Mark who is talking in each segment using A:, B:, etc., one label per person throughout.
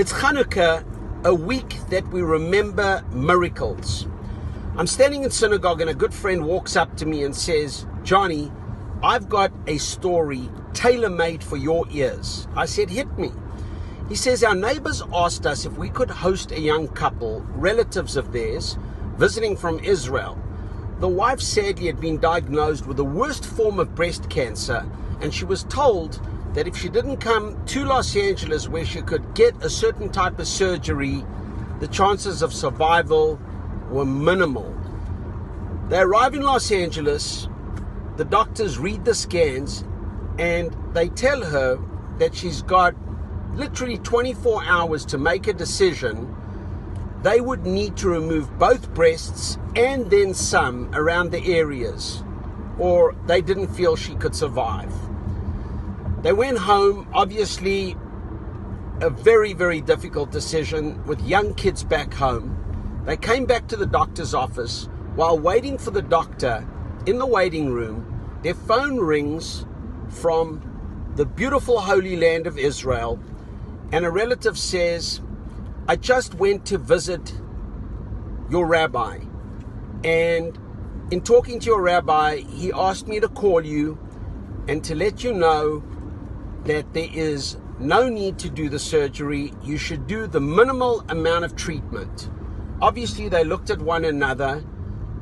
A: It's Hanukkah, a week that we remember miracles. I'm standing in synagogue and a good friend walks up to me and says, "Johnny, I've got a story tailor-made for your ears." I said, "Hit me." He says, "Our neighbors asked us if we could host a young couple, relatives of theirs, visiting from Israel. The wife sadly had been diagnosed with the worst form of breast cancer, and she was told that if she didn't come to Los Angeles where she could get a certain type of surgery, the chances of survival were minimal." They arrive in Los Angeles, the doctors read the scans, and they tell her that she's got literally 24 hours to make a decision. They would need to remove both breasts and then some around the areas, or they didn't feel she could survive. They went home, obviously a very, very difficult decision with young kids back home. They came back to the doctor's office. While waiting for the doctor in the waiting room, their phone rings from the beautiful Holy Land of Israel, and a relative says, "I just went to visit your rabbi, and in talking to your rabbi, he asked me to call you and to let you know that there is no need to do the surgery. You should do the minimal amount of treatment." Obviously, they looked at one another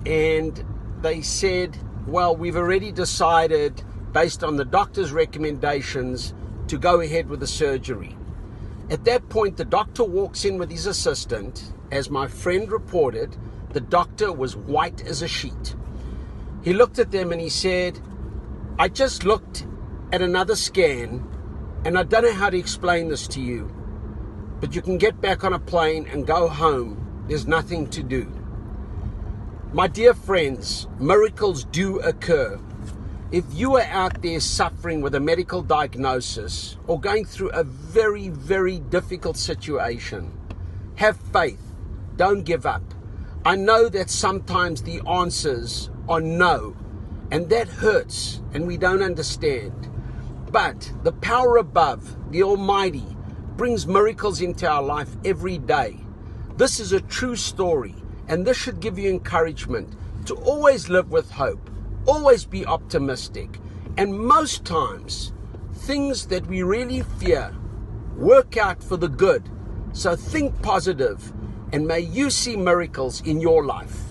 A: and they said, "Well, we've already decided, based on the doctor's recommendations, to go ahead with the surgery." At that point, the doctor walks in with his assistant. As my friend reported, the doctor was white as a sheet. He looked at them and he said, "I just looked at another scan, and I don't know how to explain this to you, but you can get back on a plane and go home. There's nothing to do." My dear friends, miracles do occur. If you are out there suffering with a medical diagnosis or going through a very, very difficult situation, have faith. Don't give up. I know that sometimes the answers are no, and that hurts, and we don't understand. But the power above, the Almighty, brings miracles into our life every day. This is a true story, and this should give you encouragement to always live with hope, always be optimistic, and most times, things that we really fear work out for the good. So think positive, and may you see miracles in your life.